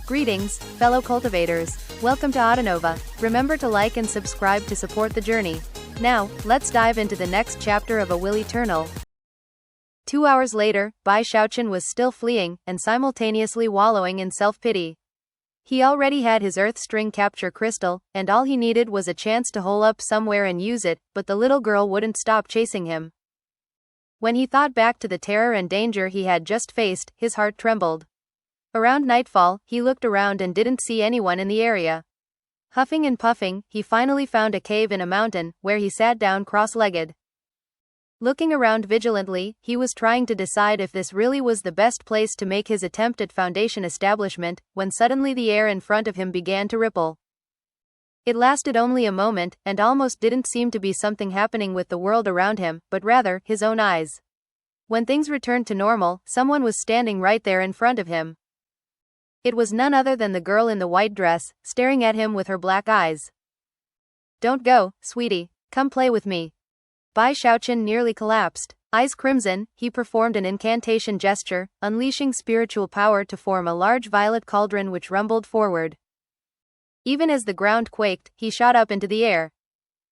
Greetings, fellow cultivators. Welcome to Autonova. Remember to like and subscribe to support the journey. Now, let's dive into the next chapter of A Will Eternal. 2 hours later, Bai Xiaochun was still fleeing, and simultaneously wallowing in self-pity. He already had his earth string capture crystal, and all he needed was a chance to hole up somewhere and use it, but the little girl wouldn't stop chasing him. When he thought back to the terror and danger he had just faced, his heart trembled. Around nightfall, he looked around and didn't see anyone in the area. Huffing and puffing, he finally found a cave in a mountain, where he sat down cross-legged. Looking around vigilantly, he was trying to decide if this really was the best place to make his attempt at foundation establishment, when suddenly the air in front of him began to ripple. It lasted only a moment, and almost didn't seem to be something happening with the world around him, but rather, his own eyes. When things returned to normal, someone was standing right there in front of him. It was none other than the girl in the white dress, staring at him with her black eyes. "Don't go, sweetie. Come play with me." Bai Xiaochun nearly collapsed. Eyes crimson, he performed an incantation gesture, unleashing spiritual power to form a large violet cauldron which rumbled forward. Even as the ground quaked, he shot up into the air.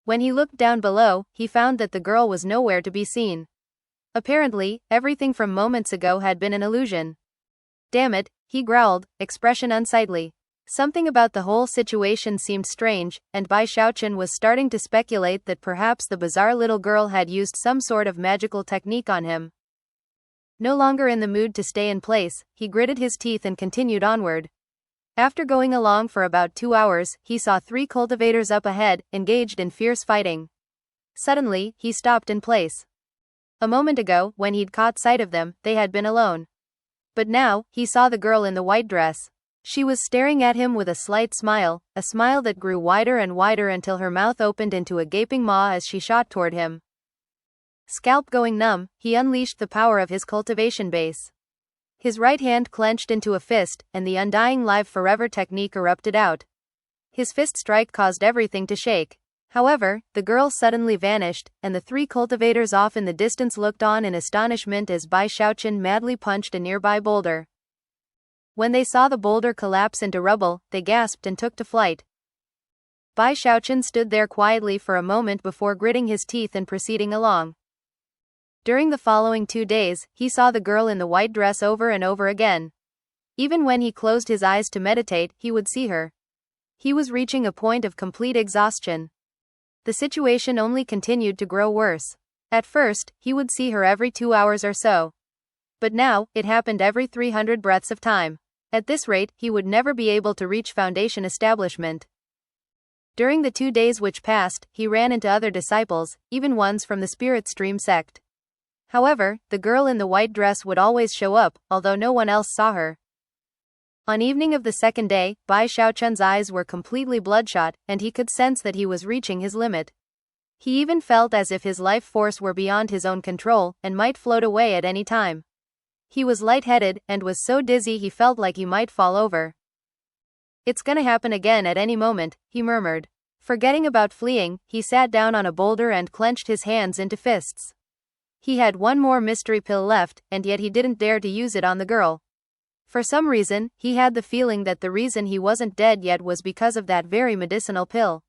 When he looked down below, he found that the girl was nowhere to be seen. Apparently, everything from moments ago had been an illusion. "Damn it," he growled, expression unsightly. Something about the whole situation seemed strange, and Bai Xiaochun was starting to speculate that perhaps the bizarre little girl had used some sort of magical technique on him. No longer in the mood to stay in place, he gritted his teeth and continued onward. After going along for about 2 hours, he saw 3 cultivators up ahead, engaged in fierce fighting. Suddenly, he stopped in place. A moment ago, when he'd caught sight of them, they had been alone. But now, he saw the girl in the white dress. She was staring at him with a slight smile, a smile that grew wider and wider until her mouth opened into a gaping maw as she shot toward him. Scalp going numb, he unleashed the power of his cultivation base. His right hand clenched into a fist, and the undying live forever technique erupted out. His fist strike caused everything to shake. However, the girl suddenly vanished, and the 3 cultivators off in the distance looked on in astonishment as Bai Xiaochun madly punched a nearby boulder. When they saw the boulder collapse into rubble, they gasped and took to flight. Bai Xiaochun stood there quietly for a moment before gritting his teeth and proceeding along. During the following 2 days, he saw the girl in the white dress over and over again. Even when he closed his eyes to meditate, he would see her. He was reaching a point of complete exhaustion. The situation only continued to grow worse. At first, he would see her every 2 hours or so. But now, it happened every 300 breaths of time. At this rate, he would never be able to reach foundation establishment. During the 2 days which passed, he ran into other disciples, even ones from the Spirit Stream sect. However, the girl in the white dress would always show up, although no one else saw her. On evening of the second day, Bai Xiaochun's eyes were completely bloodshot, and he could sense that he was reaching his limit. He even felt as if his life force were beyond his own control, and might float away at any time. He was lightheaded, and was so dizzy he felt like he might fall over. "It's gonna happen again at any moment," he murmured. Forgetting about fleeing, he sat down on a boulder and clenched his hands into fists. He had one more mystery pill left, and yet he didn't dare to use it on the girl. For some reason, he had the feeling that the reason he wasn't dead yet was because of that very medicinal pill.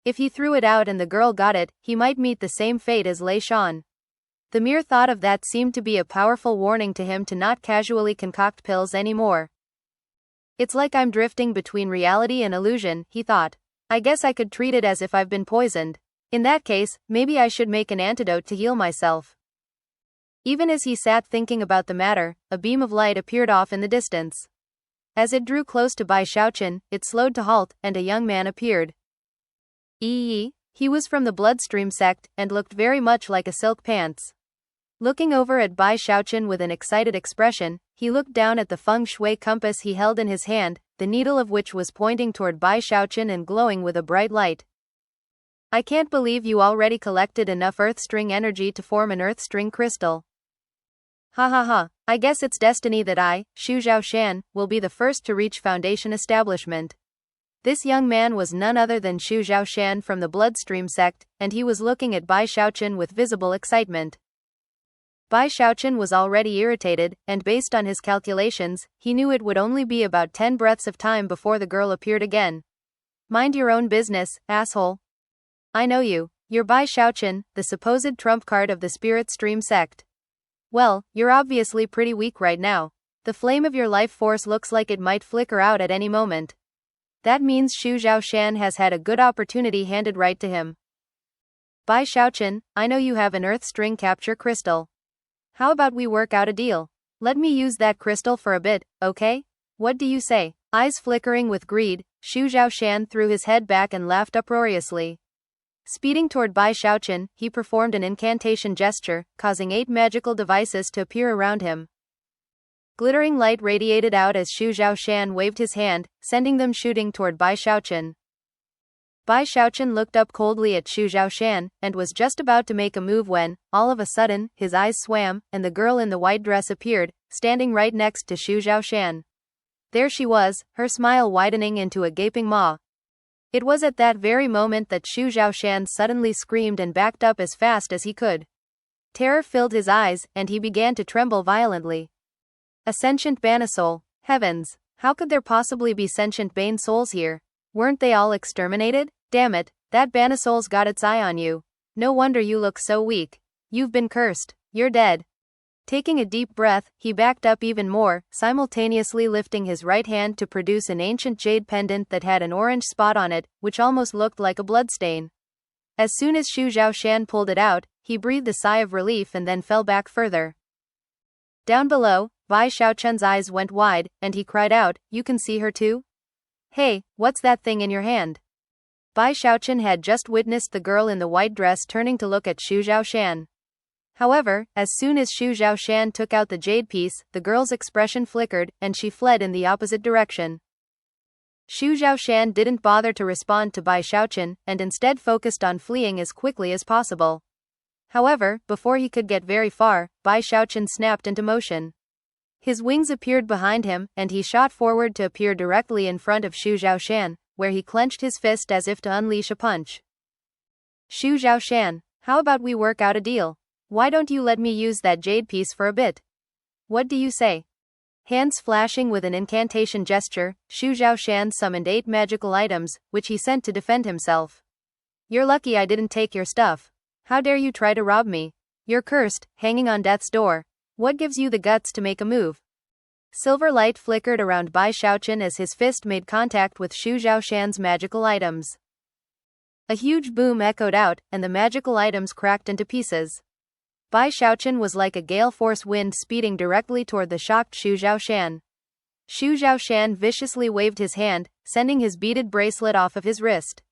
If he threw it out and the girl got it, he might meet the same fate as Lei Shan. The mere thought of that seemed to be a powerful warning to him to not casually concoct pills anymore. "It's like I'm drifting between reality and illusion," he thought. "I guess I could treat it as if I've been poisoned. In that case, maybe I should make an antidote to heal myself." Even as he sat thinking about the matter, a beam of light appeared off in the distance. As it drew close to Bai Xiaochun, it slowed to halt, and a young man appeared. He was from the Bloodstream sect, and looked very much like a silk pants. Looking over at Bai Xiaochun with an excited expression, he looked down at the feng shui compass he held in his hand, the needle of which was pointing toward Bai Xiaochun and glowing with a bright light. "I can't believe you already collected enough earth string energy to form an earth string crystal. Ha ha ha, I guess it's destiny that I, Xu Zhaoshan, will be the first to reach foundation establishment." This young man was none other than Xu Zhaoshan from the Bloodstream sect, and he was looking at Bai Xiaochun with visible excitement. Bai Xiaochun was already irritated, and based on his calculations, he knew it would only be about 10 breaths of time before the girl appeared again. Mind your own business, asshole. I know you. You're Bai Xiaochun, the supposed trump card of the spirit stream sect. Well, you're obviously pretty weak right now. The flame of your life force looks like it might flicker out at any moment. That means Xu Zhaoshan has had a good opportunity handed right to him. Bai Xiaochun, I know you have an earth string capture crystal. How about we work out a deal? Let me use that crystal for a bit, okay? What do you say? Eyes flickering with greed, Xu Zhaoshan threw his head back and laughed uproariously. Speeding toward Bai Xiaochun, he performed an incantation gesture, causing 8 magical devices to appear around him. Glittering light radiated out as Xu Zhaoshan waved his hand, sending them shooting toward Bai Xiaochun. Bai Xiaochun looked up coldly at Xu Zhaoshan, and was just about to make a move when, all of a sudden, his eyes swam, and the girl in the white dress appeared, standing right next to Xu Zhaoshan. There she was, her smile widening into a gaping maw. It was at that very moment that Xu Zhaoshan suddenly screamed and backed up as fast as he could. Terror filled his eyes, and he began to tremble violently. A sentient Bana soul. Heavens, how could there possibly be sentient Bane souls here? Weren't they all exterminated? Damn it, that Bana soul's got its eye on you. No wonder you look so weak. You've been cursed. You're dead. Taking a deep breath, he backed up even more, simultaneously lifting his right hand to produce an ancient jade pendant that had an orange spot on it, which almost looked like a bloodstain. As soon as Xu Zhaoshan pulled it out, he breathed a sigh of relief and then fell back further. Down below, Bai Xiaochun's eyes went wide, and he cried out, "You can see her too? Hey, what's that thing in your hand?" Bai Xiaochun had just witnessed the girl in the white dress turning to look at Xu Zhaoshan. However, as soon as Xu Zhaoshan took out the jade piece, the girl's expression flickered, and she fled in the opposite direction. Xu Zhaoshan didn't bother to respond to Bai Xiaochun, and instead focused on fleeing as quickly as possible. However, before he could get very far, Bai Xiaochun snapped into motion. His wings appeared behind him, and he shot forward to appear directly in front of Xu Zhaoshan, where he clenched his fist as if to unleash a punch. Xu Zhaoshan, how about we work out a deal? Why don't you let me use that jade piece for a bit? What do you say? Hands flashing with an incantation gesture, Xu Zhaoshan summoned 8 magical items, which he sent to defend himself. You're lucky I didn't take your stuff. How dare you try to rob me? You're cursed, hanging on death's door. What gives you the guts to make a move? Silver light flickered around Bai Xiaochun as his fist made contact with Xu Zhaoshan's magical items. A huge boom echoed out, and the magical items cracked into pieces. Bai Xiaochun was like a gale-force wind speeding directly toward the shocked Xu Zhaoshan. Xu Zhaoshan viciously waved his hand, sending his beaded bracelet off of his wrist.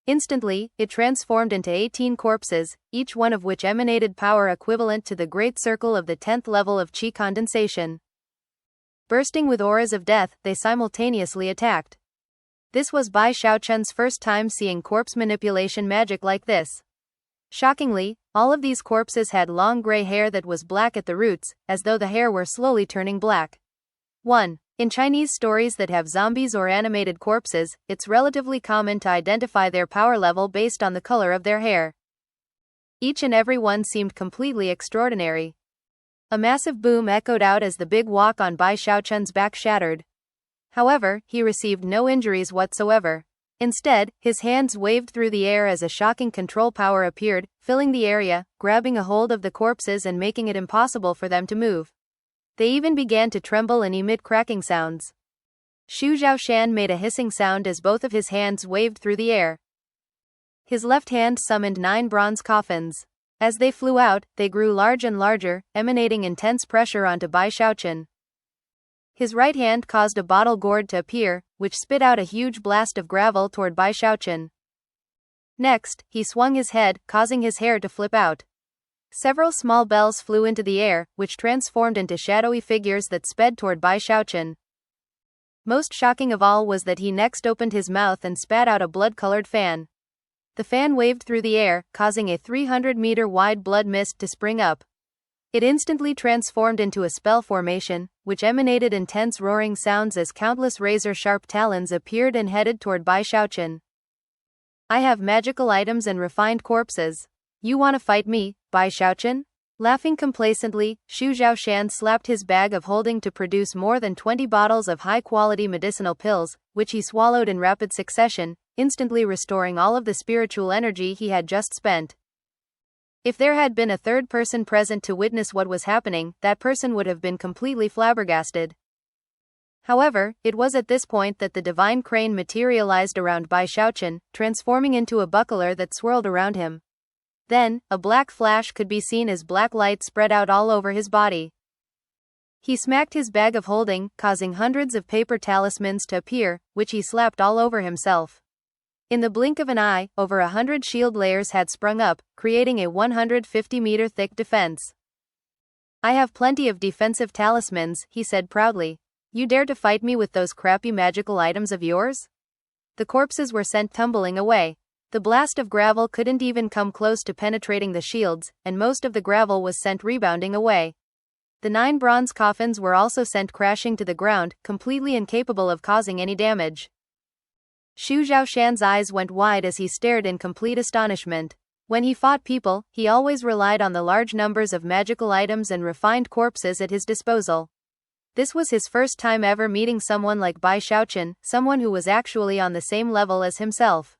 Instantly, it transformed into 18 corpses, each one of which emanated power equivalent to the great circle of the 10th level of qi condensation. Bursting with auras of death, they simultaneously attacked. This was Bai Xiaochun's first time seeing corpse manipulation magic like this. Shockingly, all of these corpses had long gray hair that was black at the roots, as though the hair were slowly turning black. 1. In Chinese stories that have zombies or animated corpses, it's relatively common to identify their power level based on the color of their hair. Each and every one seemed completely extraordinary. A massive boom echoed out as the big walk on Bai Xiaochun's back shattered. However, he received no injuries whatsoever. Instead, his hands waved through the air as a shocking control power appeared, filling the area, grabbing a hold of the corpses and making it impossible for them to move. They even began to tremble and emit cracking sounds. Xu Zhaoshan made a hissing sound as both of his hands waved through the air. His left hand summoned 9 bronze coffins. As they flew out, they grew large and larger, emanating intense pressure onto Bai Xiaochun. His right hand caused a bottle gourd to appear, which spit out a huge blast of gravel toward Bai Xiaochun. Next, he swung his head, causing his hair to flip out. Several small bells flew into the air, which transformed into shadowy figures that sped toward Bai Xiaochun. Most shocking of all was that he next opened his mouth and spat out a blood-colored fan. The fan waved through the air, causing a 300-meter-wide blood mist to spring up. It instantly transformed into a spell formation, which emanated intense roaring sounds as countless razor-sharp talons appeared and headed toward Bai Xiaochun. I have magical items and refined corpses. You want to fight me, Bai Xiaochun? Laughing complacently, Xu Zhaoshan slapped his bag of holding to produce more than 20 bottles of high-quality medicinal pills, which he swallowed in rapid succession, instantly restoring all of the spiritual energy he had just spent. If there had been a third person present to witness what was happening, that person would have been completely flabbergasted. However, it was at this point that the divine crane materialized around Bai Xiaochun, transforming into a buckler that swirled around him. Then, a black flash could be seen as black light spread out all over his body. He smacked his bag of holding, causing hundreds of paper talismans to appear, which he slapped all over himself. In the blink of an eye, over 100 shield layers had sprung up, creating a 150-meter thick defense. "I have plenty of defensive talismans," he said proudly. "You dare to fight me with those crappy magical items of yours?" The corpses were sent tumbling away. The blast of gravel couldn't even come close to penetrating the shields, and most of the gravel was sent rebounding away. The 9 bronze coffins were also sent crashing to the ground, completely incapable of causing any damage. Xu Zhaoshan's eyes went wide as he stared in complete astonishment. When he fought people, he always relied on the large numbers of magical items and refined corpses at his disposal. This was his first time ever meeting someone like Bai Xiaochun, someone who was actually on the same level as himself.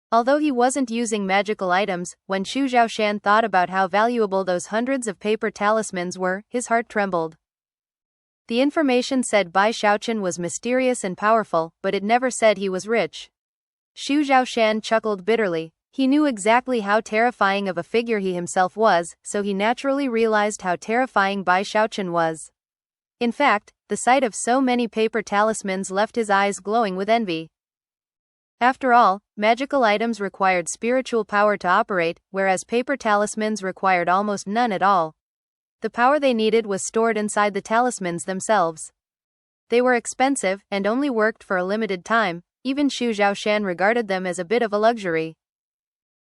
Although he wasn't using magical items, when Xu Zhaoshan thought about how valuable those hundreds of paper talismans were, his heart trembled. The information said Bai Xiaochun was mysterious and powerful, but it never said he was rich. Xu Zhaoshan chuckled bitterly. He knew exactly how terrifying of a figure he himself was, so he naturally realized how terrifying Bai Xiaochun was. In fact, the sight of so many paper talismans left his eyes glowing with envy. After all, magical items required spiritual power to operate, whereas paper talismans required almost none at all. The power they needed was stored inside the talismans themselves. They were expensive, and only worked for a limited time. Even Xu Zhaoshan regarded them as a bit of a luxury.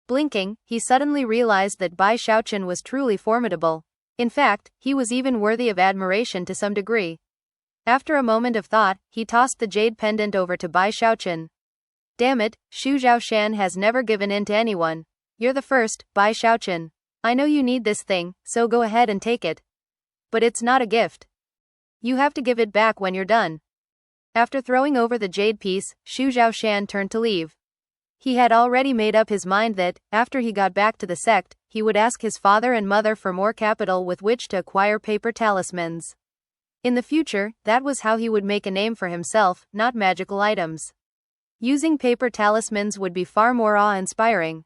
Blinking, he suddenly realized that Bai Xiaochun was truly formidable. In fact, he was even worthy of admiration to some degree. After a moment of thought, he tossed the jade pendant over to Bai Xiaochun. "Damn it, Xu Zhaoshan has never given in to anyone. You're the first, Bai Xiaochun. I know you need this thing, so go ahead and take it. But it's not a gift. You have to give it back when you're done." After throwing over the jade piece, Xu Zhaoshan turned to leave. He had already made up his mind that, after he got back to the sect, he would ask his father and mother for more capital with which to acquire paper talismans. In the future, that was how he would make a name for himself, not magical items. Using paper talismans would be far more awe-inspiring.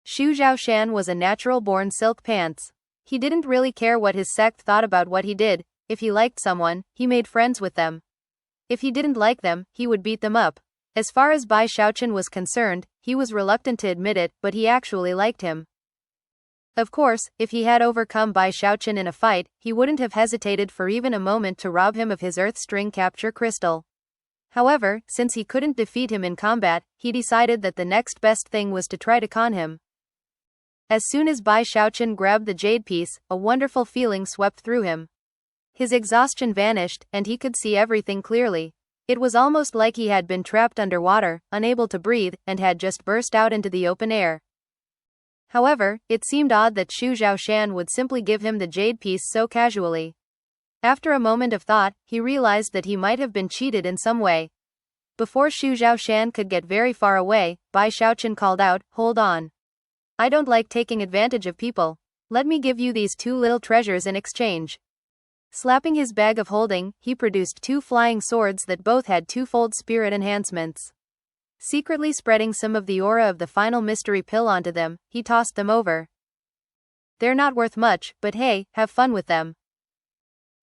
Xu Zhaoshan was a natural-born silk pants. He didn't really care what his sect thought about what he did. If he liked someone, he made friends with them. If he didn't like them, he would beat them up. As far as Bai Xiaochun was concerned, he was reluctant to admit it, but he actually liked him. Of course, if he had overcome Bai Xiaochun in a fight, he wouldn't have hesitated for even a moment to rob him of his Earth String Capture Crystal. However, since he couldn't defeat him in combat, he decided that the next best thing was to try to con him. As soon as Bai Xiaochun grabbed the jade piece, a wonderful feeling swept through him. His exhaustion vanished, and he could see everything clearly. It was almost like he had been trapped underwater, unable to breathe, and had just burst out into the open air. However, it seemed odd that Xu Zhaoshan would simply give him the jade piece so casually. After a moment of thought, he realized that he might have been cheated in some way. Before Xu Zhaoshan could get very far away, Bai Xiaochun called out, "Hold on. I don't like taking advantage of people. Let me give you these 2 little treasures in exchange." Slapping his bag of holding, he produced 2 flying swords that both had 2-fold spirit enhancements. Secretly spreading some of the aura of the final mystery pill onto them, he tossed them over. "They're not worth much, but hey, have fun with them."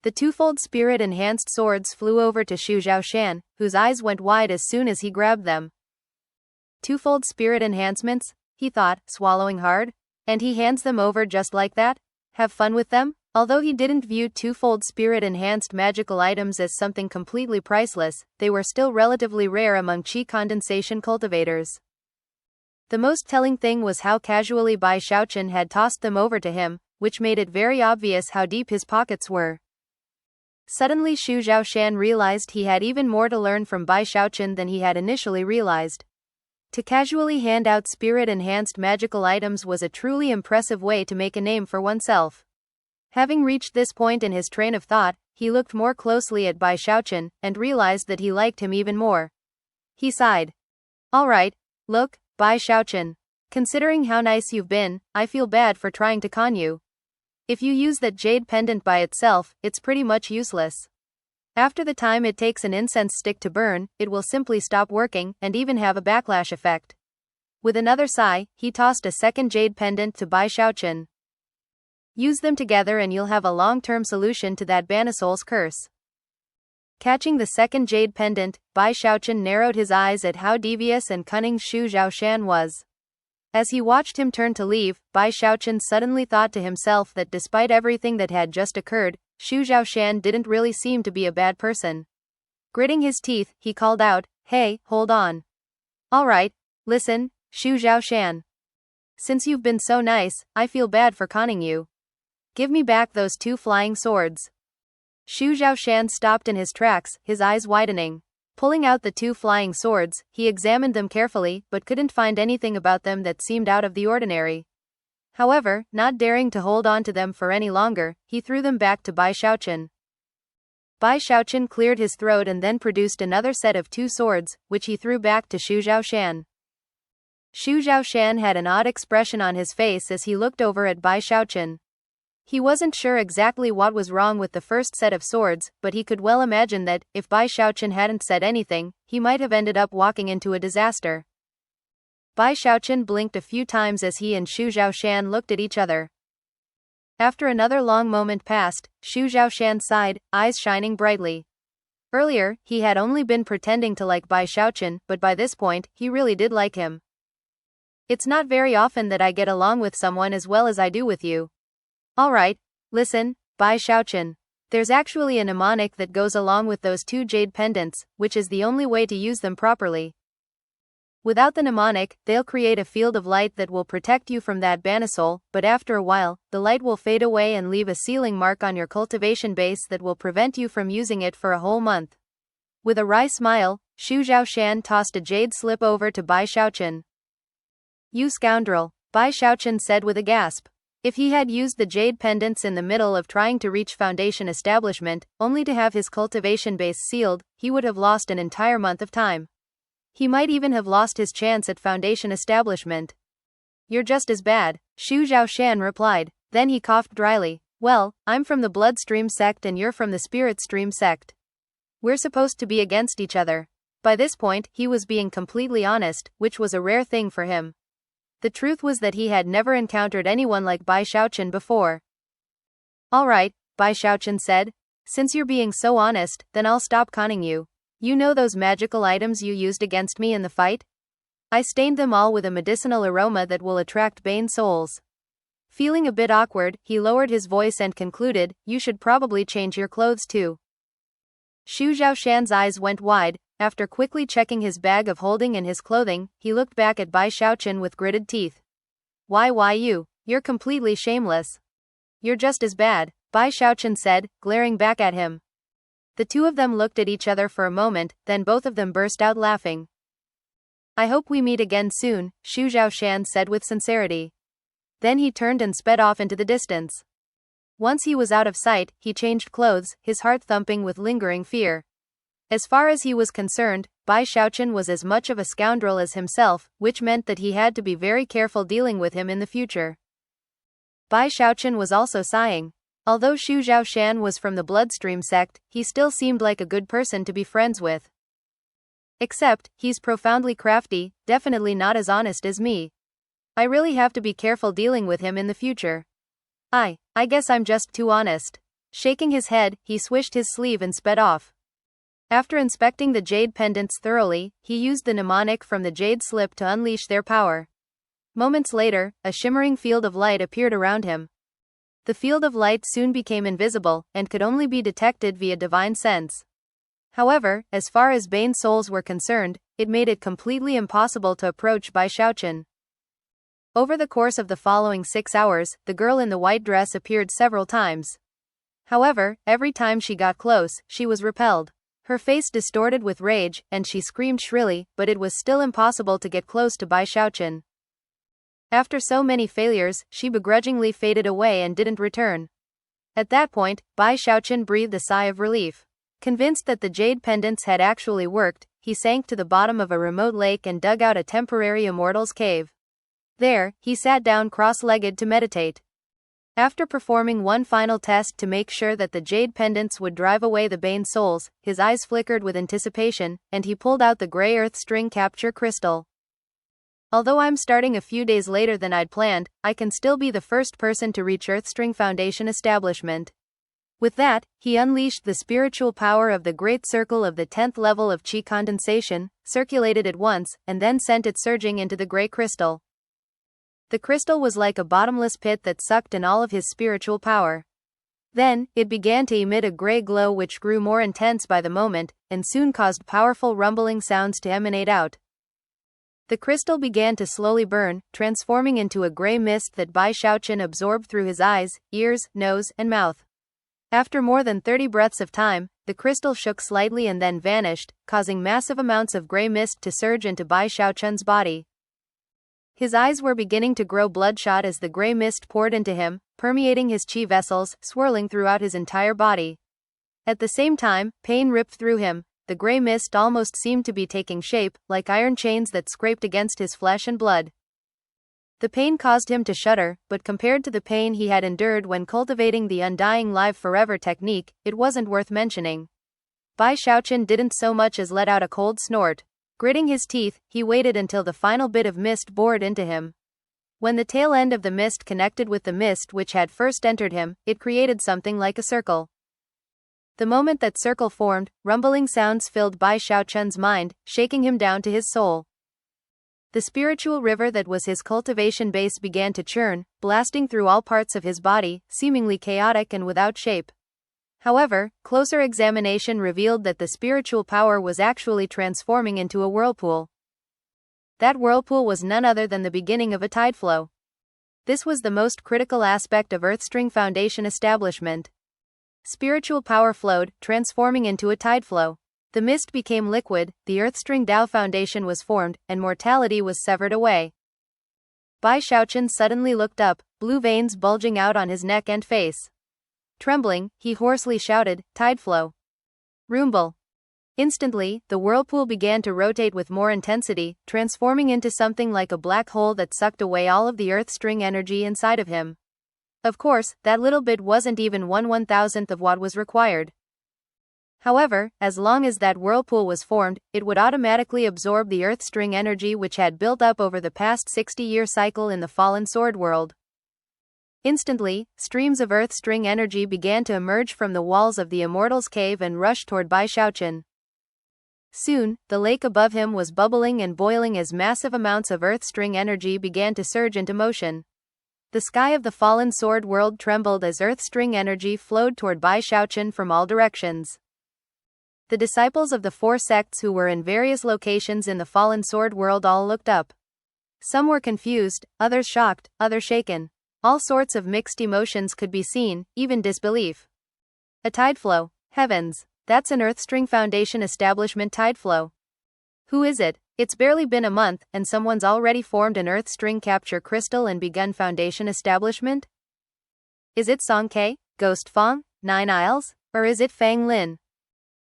The 2-fold spirit-enhanced swords flew over to Xu Zhaoshan, whose eyes went wide as soon as he grabbed them. 2-fold spirit enhancements? He thought, swallowing hard. And he hands them over just like that? Have fun with them? Although he didn't view 2-fold spirit-enhanced magical items as something completely priceless, they were still relatively rare among chi condensation cultivators. The most telling thing was how casually Bai Xiaochun had tossed them over to him, which made it very obvious how deep his pockets were. Suddenly Xu Zhaoshan realized he had even more to learn from Bai Xiaochun than he had initially realized. To casually hand out spirit-enhanced magical items was a truly impressive way to make a name for oneself. Having reached this point in his train of thought, he looked more closely at Bai Xiaochun, and realized that he liked him even more. He sighed. Alright, look, Bai Xiaochun. Considering how nice you've been, I feel bad for trying to con you. If you use that jade pendant by itself, it's pretty much useless. After the time it takes an incense stick to burn, it will simply stop working, and even have a backlash effect. With another sigh, he tossed a second jade pendant to Bai Xiaochun. Use them together and you'll have a long-term solution to that Banisol's curse. Catching the second jade pendant, Bai Xiaochun narrowed his eyes at how devious and cunning Xu Zhaoshan was. As he watched him turn to leave, Bai Xiaochun suddenly thought to himself that despite everything that had just occurred, Xu Zhaoshan didn't really seem to be a bad person. Gritting his teeth, he called out, "Hey, hold on. Alright, listen, Xu Zhaoshan. Since you've been so nice, I feel bad for conning you. Give me back those 2 flying swords." Xu Zhaoshan stopped in his tracks, his eyes widening. Pulling out the 2 flying swords, he examined them carefully, but couldn't find anything about them that seemed out of the ordinary. However, not daring to hold on to them for any longer, he threw them back to Bai Xiaochun. Bai Xiaochun cleared his throat and then produced another set of 2 swords, which he threw back to Xu Zhaoshan. Xu Zhaoshan had an odd expression on his face as he looked over at Bai Xiaochun. He wasn't sure exactly what was wrong with the first set of swords, but he could well imagine that, if Bai Xiaochun hadn't said anything, he might have ended up walking into a disaster. Bai Xiaochun blinked a few times as he and Xu Zhaoshan looked at each other. After another long moment passed, Xu Zhaoshan sighed, eyes shining brightly. Earlier, he had only been pretending to like Bai Xiaochun, but by this point, he really did like him. It's not very often that I get along with someone as well as I do with you. Alright, listen, Bai Xiaochun. There's actually a mnemonic that goes along with those 2 jade pendants, which is the only way to use them properly. Without the mnemonic, they'll create a field of light that will protect you from that Banisol, but after a while, the light will fade away and leave a sealing mark on your cultivation base that will prevent you from using it for a whole month. With a wry smile, Xu Zhaoshan tossed a jade slip over to Bai Xiaochun. You scoundrel, Bai Xiaochun said with a gasp. If he had used the jade pendants in the middle of trying to reach Foundation establishment, only to have his cultivation base sealed, he would have lost an entire month of time. He might even have lost his chance at Foundation establishment. You're just as bad, Xu Zhaoshan replied. Then he coughed dryly. Well, I'm from the Bloodstream sect and you're from the Spirit Stream sect. We're supposed to be against each other. By this point, he was being completely honest, which was a rare thing for him. The truth was that he had never encountered anyone like Bai Xiaochun before. Alright, Bai Xiaochun said. Since you're being so honest, then I'll stop conning you. You know those magical items you used against me in the fight? I stained them all with a medicinal aroma that will attract Bane souls. Feeling a bit awkward, he lowered his voice and concluded, you should probably change your clothes too. Xu Zhaoshan's eyes went wide. After quickly checking his bag of holding and his clothing, he looked back at Bai Xiaochun with gritted teeth. Why you? You're completely shameless. You're just as bad, Bai Xiaochun said, glaring back at him. The 2 of them looked at each other for a moment, then both of them burst out laughing. I hope we meet again soon, Xu Zhaoshan said with sincerity. Then he turned and sped off into the distance. Once he was out of sight, he changed clothes, his heart thumping with lingering fear. As far as he was concerned, Bai Xiaochun was as much of a scoundrel as himself, which meant that he had to be very careful dealing with him in the future. Bai Xiaochun was also sighing. Although Xu Zhaoshan was from the Bloodstream sect, he still seemed like a good person to be friends with. Except, he's profoundly crafty, definitely not as honest as me. I really have to be careful dealing with him in the future. I guess I'm just too honest. Shaking his head, he swished his sleeve and sped off. After inspecting the jade pendants thoroughly, he used the mnemonic from the jade slip to unleash their power. Moments later, a shimmering field of light appeared around him. The field of light soon became invisible, and could only be detected via divine sense. However, as far as Bane souls were concerned, it made it completely impossible to approach Bai Xiaochun. Over the course of the following 6 hours, the girl in the white dress appeared several times. However, every time she got close, she was repelled. Her face distorted with rage, and she screamed shrilly, but it was still impossible to get close to Bai Xiaochun. After so many failures, she begrudgingly faded away and didn't return. At that point, Bai Xiaochun breathed a sigh of relief. Convinced that the jade pendants had actually worked, he sank to the bottom of a remote lake and dug out a temporary immortal's cave. There, he sat down cross-legged to meditate. After performing one final test to make sure that the jade pendants would drive away the Bane souls, his eyes flickered with anticipation, and he pulled out the gray earth string capture crystal. Although I'm starting a few days later than I'd planned, I can still be the first person to reach Earthstring Foundation establishment. With that, he unleashed the spiritual power of the Great Circle of the 10th level of Qi condensation, circulated it once, and then sent it surging into the gray crystal. The crystal was like a bottomless pit that sucked in all of his spiritual power. Then, it began to emit a gray glow which grew more intense by the moment, and soon caused powerful rumbling sounds to emanate out. The crystal began to slowly burn, transforming into a gray mist that Bai Xiaochun absorbed through his eyes, ears, nose, and mouth. After more than 30 breaths of time, the crystal shook slightly and then vanished, causing massive amounts of gray mist to surge into Bai Xiaochun's body. His eyes were beginning to grow bloodshot as the gray mist poured into him, permeating his qi vessels, swirling throughout his entire body. At the same time, pain ripped through him. The gray mist almost seemed to be taking shape, like iron chains that scraped against his flesh and blood. The pain caused him to shudder, but compared to the pain he had endured when cultivating the undying live forever technique, it wasn't worth mentioning. Bai Xiaochun didn't so much as let out a cold snort. Gritting his teeth, he waited until the final bit of mist bored into him. When the tail end of the mist connected with the mist which had first entered him, it created something like a circle. The moment that circle formed, rumbling sounds filled Bai Xiaochun's mind, shaking him down to his soul. The spiritual river that was his cultivation base began to churn, blasting through all parts of his body, seemingly chaotic and without shape. However, closer examination revealed that the spiritual power was actually transforming into a whirlpool. That whirlpool was none other than the beginning of a tide flow. This was the most critical aspect of Earthstring Foundation establishment. Spiritual power flowed, transforming into a tide flow. The mist became liquid, the Earthstring Dao Foundation was formed, and mortality was severed away. Bai Xiaochun suddenly looked up, blue veins bulging out on his neck and face. Trembling, he hoarsely shouted, "Tide flow! Rumble!" Instantly, the whirlpool began to rotate with more intensity, transforming into something like a black hole that sucked away all of the Earthstring energy inside of him. Of course, that little bit wasn't even 1/1000th of what was required. However, as long as that whirlpool was formed, it would automatically absorb the Earthstring energy which had built up over the past 60-year cycle in the fallen sword world. Instantly, streams of Earthstring energy began to emerge from the walls of the Immortals' cave and rush toward Bai Xiaochun. Soon, the lake above him was bubbling and boiling as massive amounts of Earthstring energy began to surge into motion. The sky of the fallen sword world trembled as Earthstring energy flowed toward Bai Xiaochun from all directions. The disciples of the four sects who were in various locations in the fallen sword world all looked up. Some were confused, others shocked, others shaken. All sorts of mixed emotions could be seen, even disbelief. A tide flow. Heavens, that's an Earthstring Foundation establishment tide flow. Who is it? It's barely been a month, and someone's already formed an Earthstring capture crystal and begun Foundation establishment? Is it Song Ke, Ghost Fong, Nine Isles, or is it Fang Lin?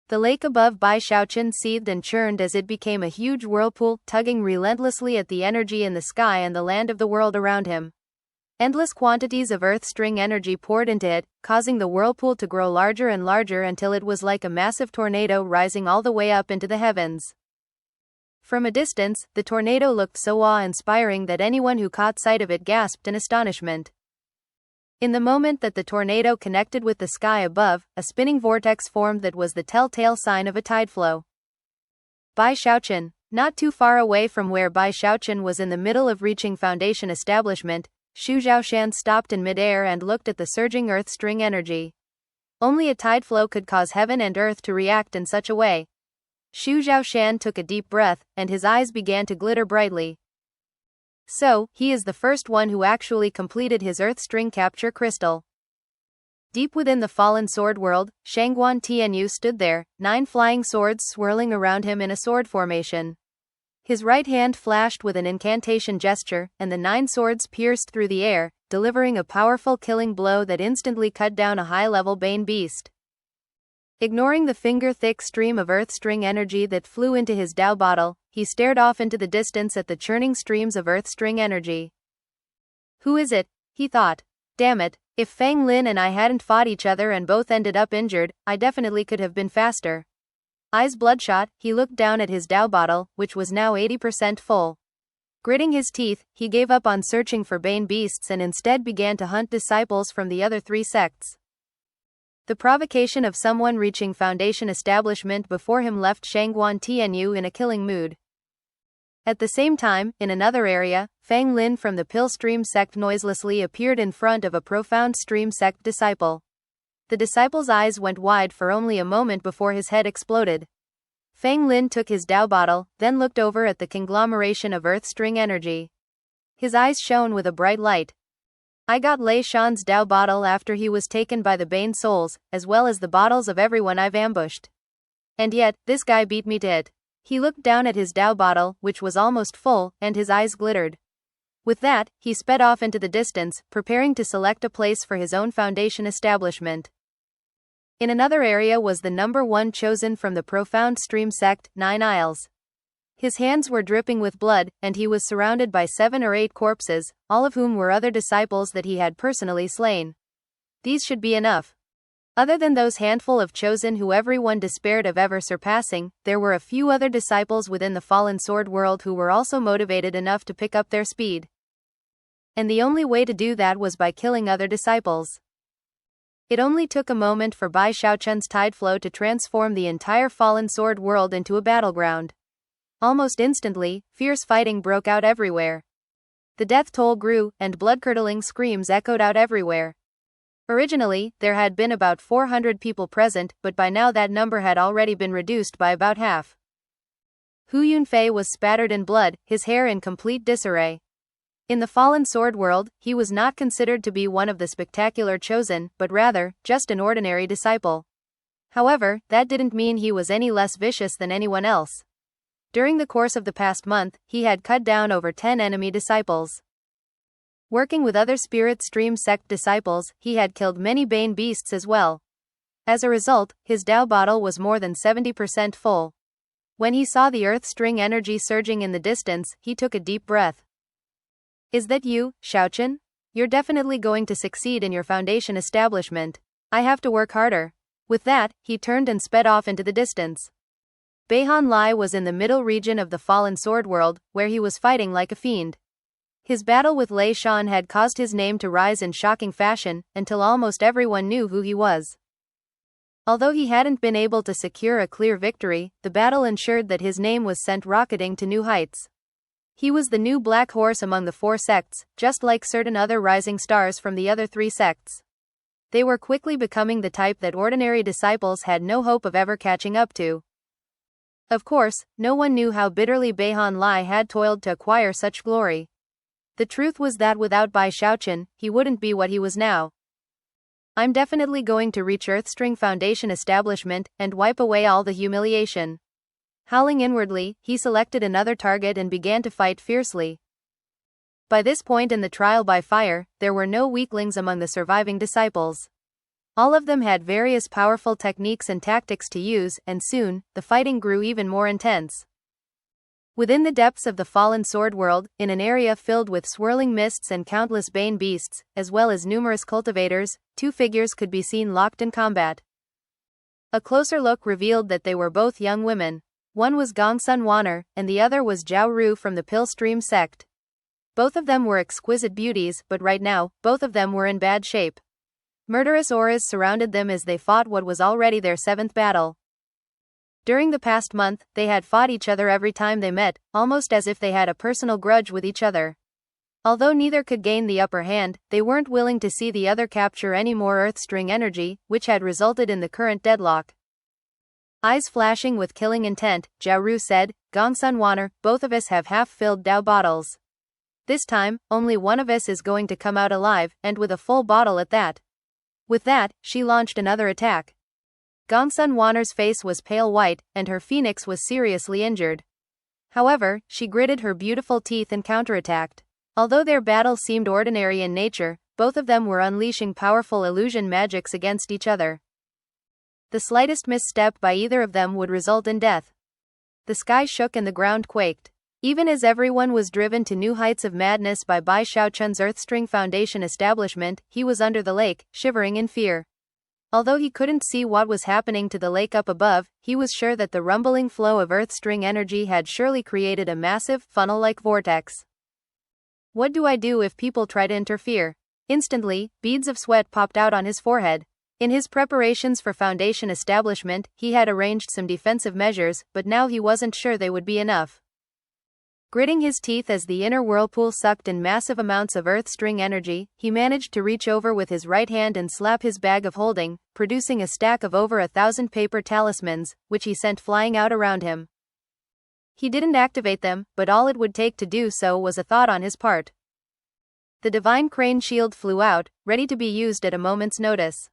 The lake above Bai Xiaochun seethed and churned as it became a huge whirlpool, tugging relentlessly at the energy in the sky and the land of the world around him. Endless quantities of Earthstring energy poured into it, causing the whirlpool to grow larger and larger until it was like a massive tornado rising all the way up into the heavens. From a distance, the tornado looked so awe-inspiring that anyone who caught sight of it gasped in astonishment. In the moment that the tornado connected with the sky above, a spinning vortex formed that was the telltale sign of a tide flow. Bai Xiaochun. Not too far away from where Bai Xiaochun was in the middle of reaching Foundation establishment, Xu Zhaoshan stopped in midair and looked at the surging Earthstring energy. Only a tide flow could cause heaven and earth to react in such a way. Xu Zhaoshan took a deep breath, and his eyes began to glitter brightly. So, he is the first one who actually completed his Earthstring capture crystal. Deep within the fallen sword world, Shangguan Tianyu stood there, 9 flying swords swirling around him in a sword formation. His right hand flashed with an incantation gesture, and the 9 swords pierced through the air, delivering a powerful killing blow that instantly cut down a high-level Bane beast. Ignoring the finger-thick stream of earth string energy that flew into his Dao bottle, he stared off into the distance at the churning streams of earth string energy. Who is it? He thought. Damn it, if Fang Lin and I hadn't fought each other and both ended up injured, I definitely could have been faster. Eyes bloodshot, he looked down at his Dao bottle, which was now 80% full. Gritting his teeth, he gave up on searching for Bane beasts and instead began to hunt disciples from the other 3 sects. The provocation of someone reaching Foundation establishment before him left Shangguan Tianyu in a killing mood. At the same time, in another area, Fang Lin from the Pill Stream sect noiselessly appeared in front of a Profound Stream sect disciple. The disciple's eyes went wide for only a moment before his head exploded. Fang Lin took his Dao bottle, then looked over at the conglomeration of earth string energy. His eyes shone with a bright light. I got Lei Shan's Dao bottle after he was taken by the Bane souls, as well as the bottles of everyone I've ambushed. And yet, this guy beat me to it. He looked down at his Dao bottle, which was almost full, and his eyes glittered. With that, he sped off into the distance, preparing to select a place for his own Foundation establishment. In another area was the number 1 chosen from the Profound Stream sect, 9 Isles. His hands were dripping with blood, and he was surrounded by 7 or 8 corpses, all of whom were other disciples that he had personally slain. These should be enough. Other than those handful of chosen who everyone despaired of ever surpassing, there were a few other disciples within the fallen sword world who were also motivated enough to pick up their speed. And the only way to do that was by killing other disciples. It only took a moment for Bai Xiaochun's Tideflow to transform the entire fallen sword world into a battleground. Almost instantly, fierce fighting broke out everywhere. The death toll grew, and blood-curdling screams echoed out everywhere. Originally, there had been about 400 people present, but by now that number had already been reduced by about half. Hu Yunfei was spattered in blood, his hair in complete disarray. In the fallen sword world, he was not considered to be one of the spectacular chosen, but rather, just an ordinary disciple. However, that didn't mean he was any less vicious than anyone else. During the course of the past month, he had cut down over 10 enemy disciples. Working with other Spirit Stream sect disciples, he had killed many Bane beasts as well. As a result, his Dao bottle was more than 70% full. When he saw the earth string energy surging in the distance, he took a deep breath. Is that you, Xiaochun? You're definitely going to succeed in your Foundation establishment. I have to work harder. With that, he turned and sped off into the distance. Beihan Lai was in the middle region of the fallen sword world, where he was fighting like a fiend. His battle with Lei Shan had caused his name to rise in shocking fashion, until almost everyone knew who he was. Although he hadn't been able to secure a clear victory, the battle ensured that his name was sent rocketing to new heights. He was the new black horse among the 4 sects, just like certain other rising stars from the other 3 sects. They were quickly becoming the type that ordinary disciples had no hope of ever catching up to. Of course, no one knew how bitterly Beihan Lai had toiled to acquire such glory. The truth was that without Bai Xiaochun, he wouldn't be what he was now. I'm definitely going to reach Earthstring Foundation establishment, and wipe away all the humiliation. Howling inwardly, he selected another target and began to fight fiercely. By this point in the trial by fire, there were no weaklings among the surviving disciples. All of them had various powerful techniques and tactics to use, and soon, the fighting grew even more intense. Within the depths of the fallen sword world, in an area filled with swirling mists and countless Bane beasts, as well as numerous cultivators, 2 figures could be seen locked in combat. A closer look revealed that they were both young women. One was Gongsun Wanner, and the other was Zhao Ru from the Pill Stream sect. Both of them were exquisite beauties, but right now, both of them were in bad shape. Murderous auras surrounded them as they fought what was already their 7th battle. During the past month, they had fought each other every time they met, almost as if they had a personal grudge with each other. Although neither could gain the upper hand, they weren't willing to see the other capture any more Earthstring energy, which had resulted in the current deadlock. Eyes flashing with killing intent, Zhao Ru said, Gongsun Wanner, both of us have half-filled Dao bottles. This time, only one of us is going to come out alive, and with a full bottle at that. With that, she launched another attack. Gongsun Wanner's face was pale white, and her phoenix was seriously injured. However, she gritted her beautiful teeth and counterattacked. Although their battle seemed ordinary in nature, both of them were unleashing powerful illusion magics against each other. The slightest misstep by either of them would result in death. The sky shook and the ground quaked. Even as everyone was driven to new heights of madness by Bai Xiaochun's Earthstring Foundation establishment, he was under the lake, shivering in fear. Although he couldn't see what was happening to the lake up above, he was sure that the rumbling flow of Earthstring energy had surely created a massive, funnel-like vortex. What do I do if people try to interfere? Instantly, beads of sweat popped out on his forehead. In his preparations for Foundation establishment, he had arranged some defensive measures, but now he wasn't sure they would be enough. Gritting his teeth as the inner whirlpool sucked in massive amounts of Earthstring energy, he managed to reach over with his right hand and slap his bag of holding, producing a stack of over 1,000 paper talismans, which he sent flying out around him. He didn't activate them, but all it would take to do so was a thought on his part. The divine crane shield flew out, ready to be used at a moment's notice.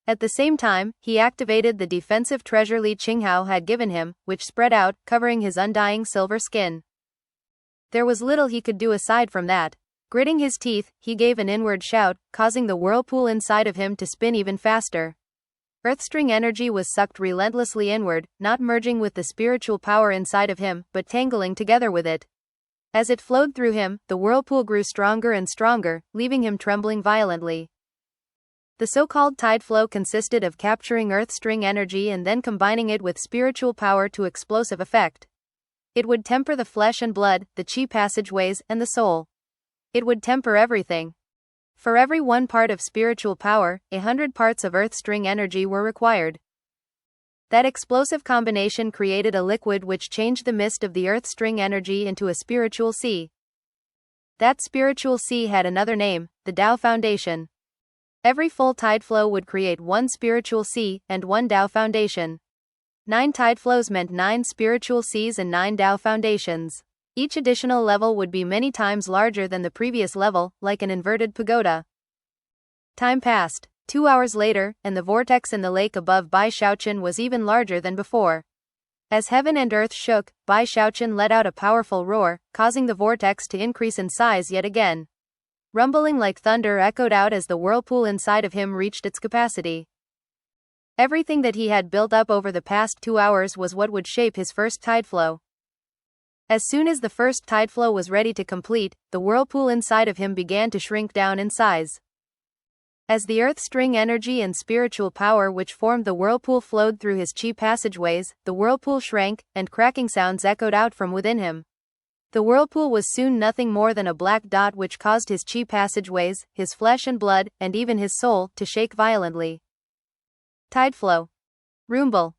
At the same time, he activated the defensive treasure Li Qinghao had given him, which spread out, covering his undying silver skin. There was little he could do aside from that. Gritting his teeth, he gave an inward shout, causing the whirlpool inside of him to spin even faster. Earthstring energy was sucked relentlessly inward, not merging with the spiritual power inside of him, but tangling together with it. As it flowed through him, the whirlpool grew stronger and stronger, leaving him trembling violently. The so-called Tideflow consisted of capturing Earthstring energy and then combining it with spiritual power to explosive effect. It would temper the flesh and blood, the chi passageways, and the soul. It would temper everything. For every 1 part of spiritual power, 100 parts of Earthstring energy were required. That explosive combination created a liquid which changed the mist of the Earthstring energy into a spiritual sea. That spiritual sea had another name, the Tao Foundation. Every full tideflow would create 1 spiritual sea and 1 Tao Foundation. 9 tideflows meant 9 spiritual seas and 9 Tao foundations. Each additional level would be many times larger than the previous level, like an inverted pagoda. Time passed. 2 hours later, and the vortex in the lake above Bai Xiaochun was even larger than before. As heaven and earth shook, Bai Xiaochun let out a powerful roar, causing the vortex to increase in size yet again. Rumbling like thunder echoed out as the whirlpool inside of him reached its capacity. Everything that he had built up over the past 2 hours was what would shape his first tideflow. As soon as the first tideflow was ready to complete, the whirlpool inside of him began to shrink down in size. As the Earthstring energy and spiritual power which formed the whirlpool flowed through his chi passageways, the whirlpool shrank, and cracking sounds echoed out from within him. The whirlpool was soon nothing more than a black dot which caused his chi passageways, his flesh and blood, and even his soul, to shake violently. Tideflow. Rumble.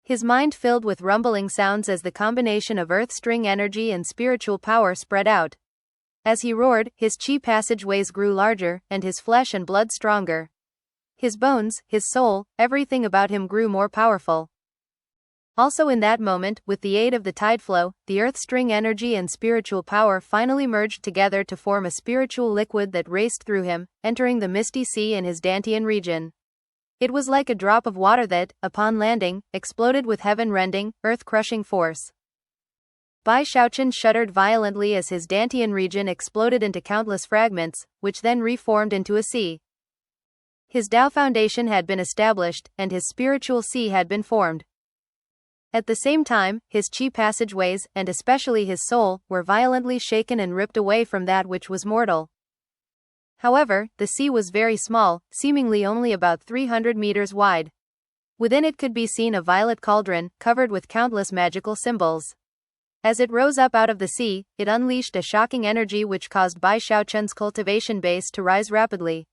His mind filled with rumbling sounds as the combination of Earthstring energy and spiritual power spread out. As he roared, his chi passageways grew larger, and his flesh and blood stronger. His bones, his soul, everything about him grew more powerful. Also in that moment, with the aid of the tideflow, the Earthstring energy and spiritual power finally merged together to form a spiritual liquid that raced through him, entering the misty sea in his Dantian region. It was like a drop of water that, upon landing, exploded with heaven-rending, earth-crushing force. Bai Xiaochun shuddered violently as his Dantian region exploded into countless fragments, which then reformed into a sea. His Tao Foundation had been established, and his spiritual sea had been formed. At the same time, his chi passageways, and especially his soul, were violently shaken and ripped away from that which was mortal. However, the sea was very small, seemingly only about 300 meters wide. Within it could be seen a violet cauldron, covered with countless magical symbols. As it rose up out of the sea, it unleashed a shocking energy which caused Bai Xiaochun's cultivation base to rise rapidly.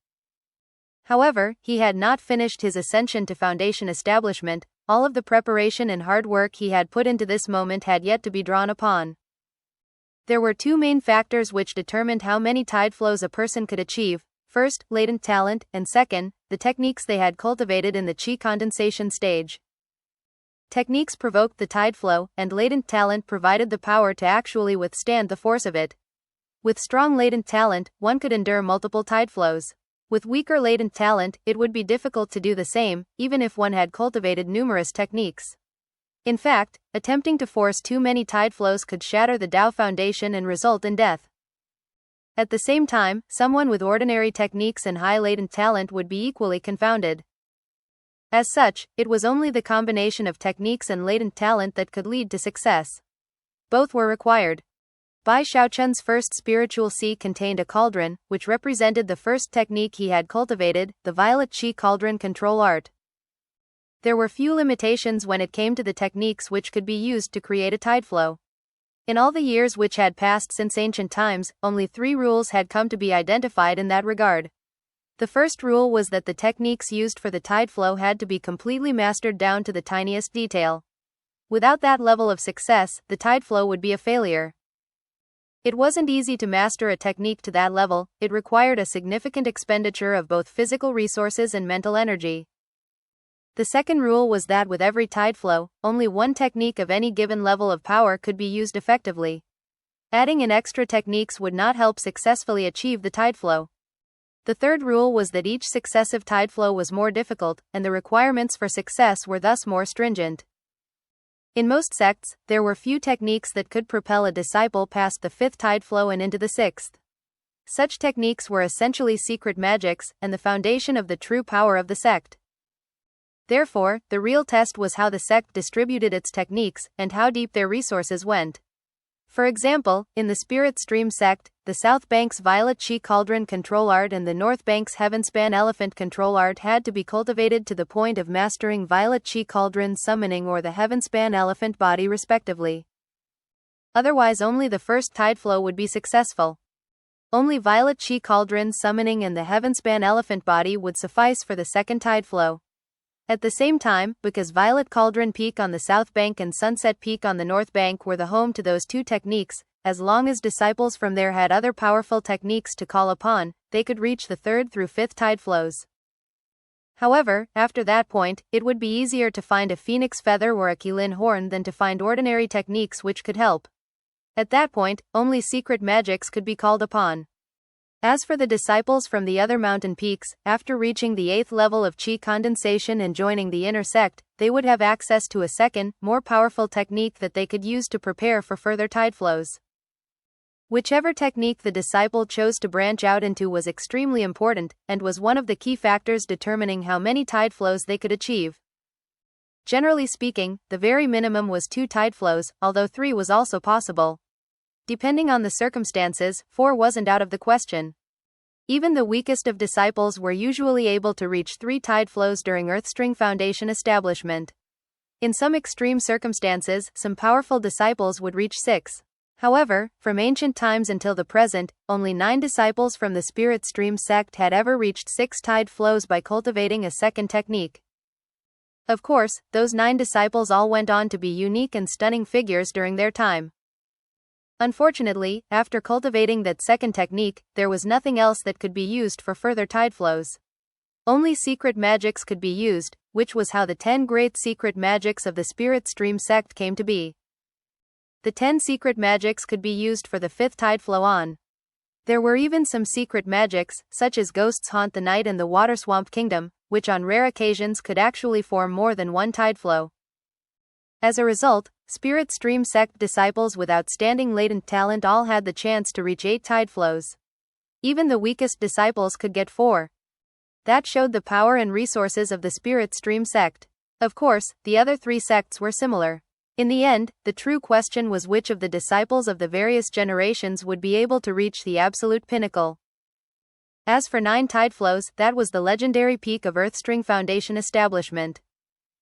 However, he had not finished his ascension to Foundation establishment. All of the preparation and hard work he had put into this moment had yet to be drawn upon. There were 2 main factors which determined how many tideflows a person could achieve. First, latent talent, and second, the techniques they had cultivated in the chi condensation stage. Techniques provoked the tideflow, and latent talent provided the power to actually withstand the force of it. With strong latent talent, one could endure multiple tideflows. With weaker latent talent, it would be difficult to do the same, even if one had cultivated numerous techniques. In fact, attempting to force too many tide flows could shatter the Tao foundation and result in death. At the same time, someone with ordinary techniques and high latent talent would be equally confounded. As such, it was only the combination of techniques and latent talent that could lead to success. Both were required. Bai Xiaochun's first spiritual sea contained a cauldron, which represented the first technique he had cultivated, the violet qi cauldron control art. There were few limitations when it came to the techniques which could be used to create a tide flow. In all the years which had passed since ancient times, only 3 rules had come to be identified in that regard. The first rule was that the techniques used for the tide flow had to be completely mastered down to the tiniest detail. Without that level of success, the tide flow would be a failure. It wasn't easy to master a technique to that level, it required a significant expenditure of both physical resources and mental energy. The second rule was that with every tide flow, only one technique of any given level of power could be used effectively. Adding in extra techniques would not help successfully achieve the tide flow. The third rule was that each successive tide flow was more difficult, and the requirements for success were thus more stringent. In most sects, there were few techniques that could propel a disciple past the 5th tide flow and into the 6th. Such techniques were essentially secret magics, and the foundation of the true power of the sect. Therefore, the real test was how the sect distributed its techniques, and how deep their resources went. For example, in the Spirit Stream sect, the South Bank's Violet Qi Cauldron control art and the North Bank's Heavenspan Elephant control art had to be cultivated to the point of mastering Violet Qi Cauldron summoning or the Heavenspan Elephant body respectively. Otherwise only the first tide flow would be successful. Only Violet Qi Cauldron summoning and the Heavenspan Elephant body would suffice for the second tide flow. At the same time, because Violet Cauldron Peak on the South Bank and Sunset Peak on the North Bank were the home to those 2 techniques, as long as disciples from there had other powerful techniques to call upon, they could reach the 3rd through 5th tide flows. However, after that point, it would be easier to find a phoenix feather or a Qilin horn than to find ordinary techniques which could help. At that point, only secret magics could be called upon. As for the disciples from the other mountain peaks, after reaching the 8th level of qi condensation and joining the inner sect, they would have access to a second, more powerful technique that they could use to prepare for further tide flows. Whichever technique the disciple chose to branch out into was extremely important, and was one of the key factors determining how many tide flows they could achieve. Generally speaking, the very minimum was 2 tide flows, although 3 was also possible. Depending on the circumstances, 4 wasn't out of the question. Even the weakest of disciples were usually able to reach 3 tide flows during Earthstring Foundation establishment. In some extreme circumstances, some powerful disciples would reach 6. However, from ancient times until the present, only 9 disciples from the Spirit Stream sect had ever reached 6 tide flows by cultivating a second technique. Of course, those 9 disciples all went on to be unique and stunning figures during their time. Unfortunately, after cultivating that second technique, there was nothing else that could be used for further tide flows. Only secret magics could be used, which was how the 10 great secret magics of the Spirit Stream sect came to be. The 10 secret magics could be used for the 5th tide flow on. There were even some secret magics, such as Ghosts Haunt the Night and the Water Swamp Kingdom, which on rare occasions could actually form more than one tide flow. As a result, Spirit Stream sect disciples with outstanding latent talent all had the chance to reach 8 tide flows. Even the weakest disciples could get 4. That showed the power and resources of the Spirit Stream sect. Of course, the other 3 sects were similar. In the end, the true question was which of the disciples of the various generations would be able to reach the absolute pinnacle. As for 9 tide flows, that was the legendary peak of Earthstring Foundation establishment.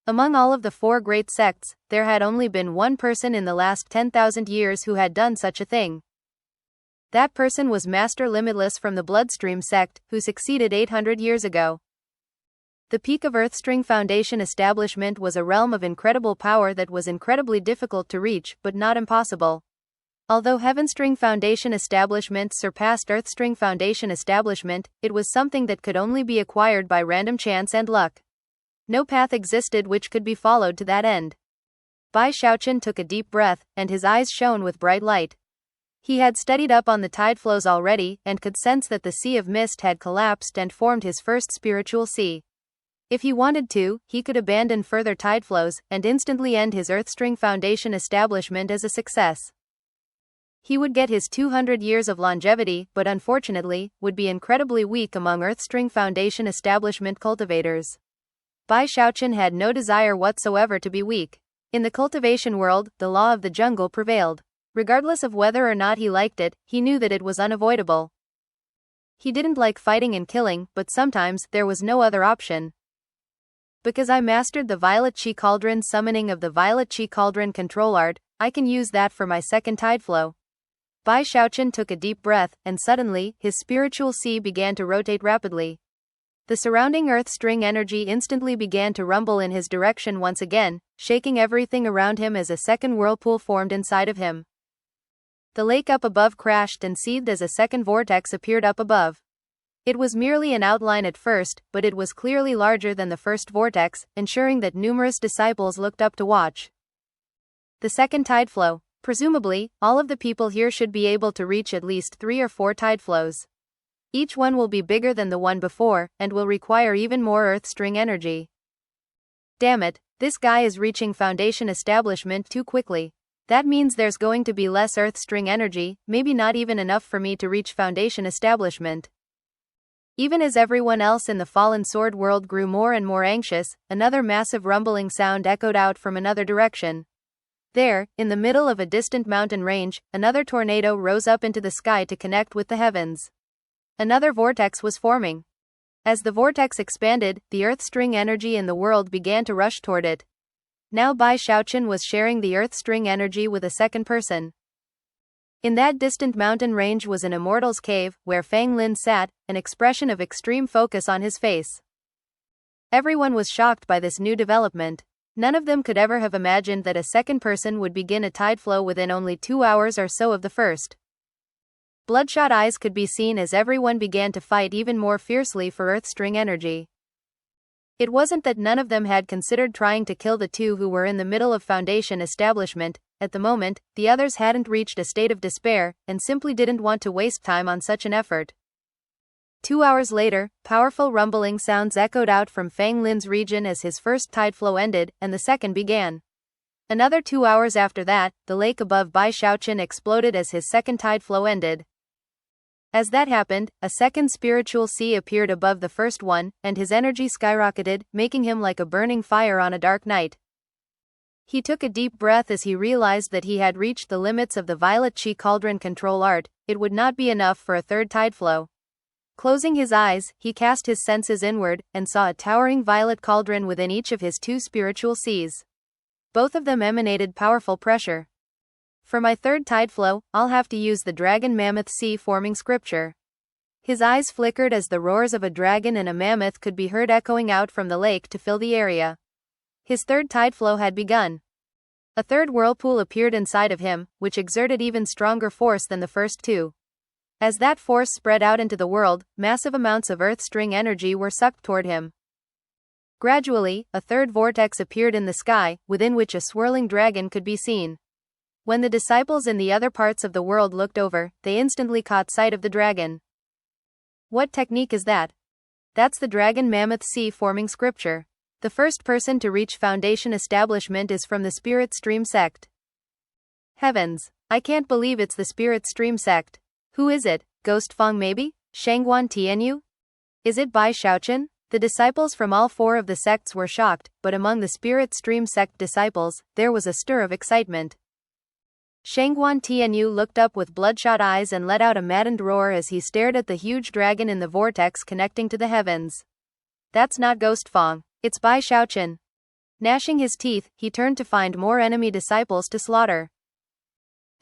Among all of the 4 great sects, there had only been one person in the last 10,000 years who had done such a thing. That person was Master Limitless from the Bloodstream sect, who succeeded 800 years ago. The peak of Earthstring Foundation establishment was a realm of incredible power that was incredibly difficult to reach, but not impossible. Although Heavenstring Foundation establishment surpassed Earthstring Foundation establishment, it was something that could only be acquired by random chance and luck. No path existed which could be followed to that end. Bai Xiaochun took a deep breath, and his eyes shone with bright light. He had studied up on the tide flows already and could sense that the sea of mist had collapsed and formed his first spiritual sea. If he wanted to, he could abandon further tide flows and instantly end his Earthstring Foundation establishment as a success. He would get his 200 years of longevity, but unfortunately, would be incredibly weak among Earthstring Foundation establishment cultivators. Bai Xiaochun had no desire whatsoever to be weak. In the cultivation world, the law of the jungle prevailed. Regardless of whether or not he liked it, he knew that it was unavoidable. He didn't like fighting and killing, but sometimes there was no other option. Because I mastered the Violet Chi Cauldron summoning of the Violet Chi Cauldron control art, I can use that for my second tide flow. Bai Xiaochun took a deep breath, and suddenly, his spiritual sea began to rotate rapidly. The surrounding earth string energy instantly began to rumble in his direction once again, shaking everything around him as a second whirlpool formed inside of him. The lake up above crashed and seethed as a second vortex appeared up above. It was merely an outline at first, but it was clearly larger than the first vortex, ensuring that numerous disciples looked up to watch. The second tide flow. Presumably, all of the people here should be able to reach at least 3 or 4 tide flows. Each one will be bigger than the one before, and will require even more earth string energy. Damn it, this guy is reaching foundation establishment too quickly. That means there's going to be less earth string energy, maybe not even enough for me to reach foundation establishment. Even as everyone else in the fallen sword world grew more and more anxious, another massive rumbling sound echoed out from another direction. There, in the middle of a distant mountain range, another tornado rose up into the sky to connect with the heavens. Another vortex was forming. As the vortex expanded, the earth string energy in the world began to rush toward it. Now Bai Xiaochun was sharing the earth string energy with a second person. In that distant mountain range was an immortal's cave, where Fang Lin sat, an expression of extreme focus on his face. Everyone was shocked by this new development. None of them could ever have imagined that a second person would begin a tide flow within only 2 hours or so of the first. Bloodshot eyes could be seen as everyone began to fight even more fiercely for earth string energy. It wasn't that none of them had considered trying to kill the two who were in the middle of foundation establishment. At the moment, the others hadn't reached a state of despair, and simply didn't want to waste time on such an effort. 2 hours later, powerful rumbling sounds echoed out from Fang Lin's region as his first tide flow ended, and the second began. Another 2 hours after that, the lake above Bai Xiaochun exploded as his second tide flow ended. As that happened, a second spiritual sea appeared above the first one, and his energy skyrocketed, making him like a burning fire on a dark night. He took a deep breath as he realized that he had reached the limits of the Violet Chi Cauldron control art. It would not be enough for a third tide flow. Closing his eyes, he cast his senses inward, and saw a towering violet cauldron within each of his 2 spiritual seas. Both of them emanated powerful pressure. For my third tide flow, I'll have to use the Dragon Mammoth Sea forming scripture. His eyes flickered as the roars of a dragon and a mammoth could be heard echoing out from the lake to fill the area. His third tide flow had begun. A third whirlpool appeared inside of him, which exerted even stronger force than the first two. As that force spread out into the world, massive amounts of earth string energy were sucked toward him. Gradually, a third vortex appeared in the sky, within which a swirling dragon could be seen. When the disciples in the other parts of the world looked over, they instantly caught sight of the dragon. What technique is that? That's the Dragon Mammoth Sea forming scripture. The first person to reach foundation establishment is from the Spirit Stream sect. Heavens! I can't believe it's the Spirit Stream sect. Who is it? Ghost Fang maybe? Shangguan Tianyu? Is it Bai Xiaochun? The disciples from all 4 of the sects were shocked, but among the Spirit Stream sect disciples, there was a stir of excitement. Shangguan Tianyu looked up with bloodshot eyes and let out a maddened roar as he stared at the huge dragon in the vortex connecting to the heavens. That's not Ghost Fang, it's Bai Xiaochun. Gnashing his teeth, he turned to find more enemy disciples to slaughter.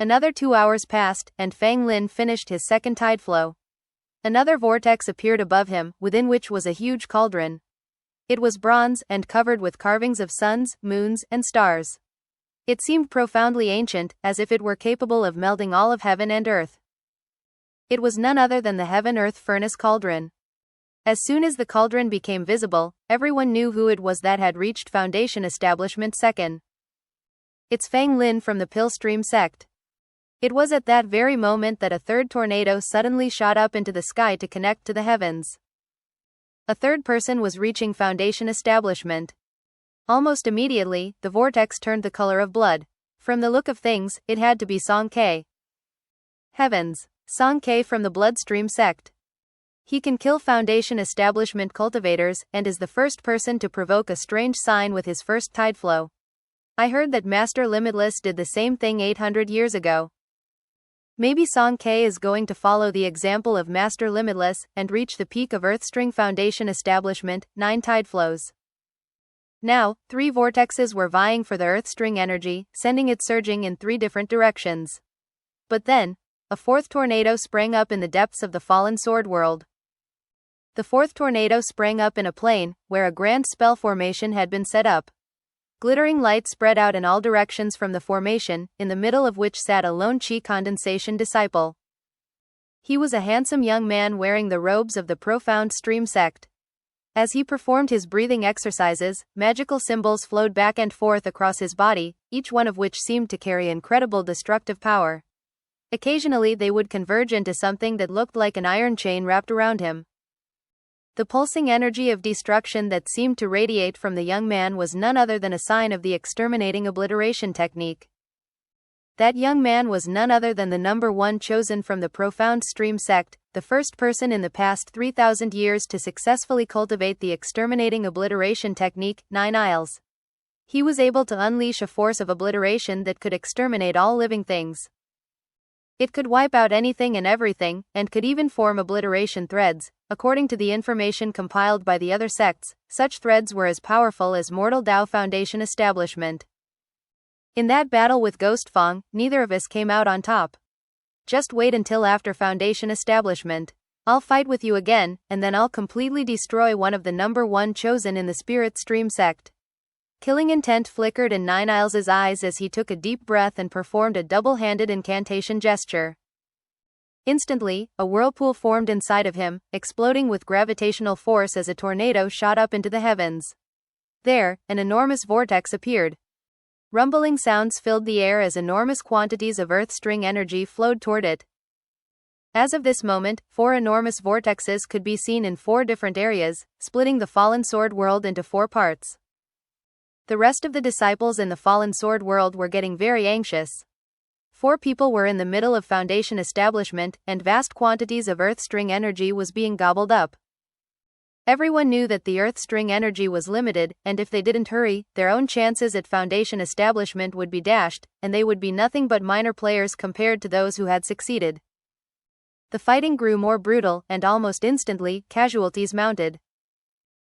Another 2 hours passed, and Fang Lin finished his second tide flow. Another vortex appeared above him, within which was a huge cauldron. It was bronze and covered with carvings of suns, moons, and stars. It seemed profoundly ancient, as if it were capable of melding all of heaven and earth. It was none other than the Heaven-Earth Furnace Cauldron. As soon as the cauldron became visible, everyone knew who it was that had reached foundation establishment second. It's Fang Lin from the Pill Stream sect. It was at that very moment that a third tornado suddenly shot up into the sky to connect to the heavens. A third person was reaching Foundation establishment. Almost immediately, the vortex turned the color of blood. From the look of things, it had to be Song Ke. Heavens! Song Ke from the Bloodstream sect. He can kill Foundation establishment cultivators, and is the first person to provoke a strange sign with his first tideflow. I heard that Master Limitless did the same thing 800 years ago. Maybe Song Ke is going to follow the example of Master Limitless, and reach the peak of Earthstring Foundation establishment, 9 tideflows. Now, 3 vortexes were vying for the Earthstring energy, sending it surging in 3 different directions. But then, a 4th tornado sprang up in the depths of the fallen sword world. The 4th tornado sprang up in a plain, where a grand spell formation had been set up. Glittering light spread out in all directions from the formation, in the middle of which sat a lone chi condensation disciple. He was a handsome young man wearing the robes of the Profound Stream sect. As he performed his breathing exercises, magical symbols flowed back and forth across his body, each one of which seemed to carry incredible destructive power. Occasionally they would converge into something that looked like an iron chain wrapped around him. The pulsing energy of destruction that seemed to radiate from the young man was none other than a sign of the exterminating obliteration technique. That young man was none other than the number 1 chosen from the Profound Stream sect, the first person in the past 3,000 years to successfully cultivate the exterminating obliteration technique, 9 Isles. He was able to unleash a force of obliteration that could exterminate all living things. It could wipe out anything and everything, and could even form obliteration threads. According to the information compiled by the other sects, such threads were as powerful as mortal Dao Foundation establishment. In that battle with Ghost Fong, neither of us came out on top. Just wait until after Foundation establishment. I'll fight with you again, and then I'll completely destroy one of the number 1 chosen in the Spirit Stream sect. Killing intent flickered in 9 Isles' eyes as he took a deep breath and performed a double-handed incantation gesture. Instantly, a whirlpool formed inside of him, exploding with gravitational force as a tornado shot up into the heavens. There, an enormous vortex appeared. Rumbling sounds filled the air as enormous quantities of Earthstring energy flowed toward it. As of this moment, 4 enormous vortexes could be seen in 4 different areas, splitting the fallen sword world into 4 parts. The rest of the disciples in the fallen sword world were getting very anxious. 4 people were in the middle of Foundation establishment, and vast quantities of Earthstring energy was being gobbled up. Everyone knew that the Earthstring energy was limited, and if they didn't hurry, their own chances at Foundation establishment would be dashed, and they would be nothing but minor players compared to those who had succeeded. The fighting grew more brutal, and almost instantly, casualties mounted.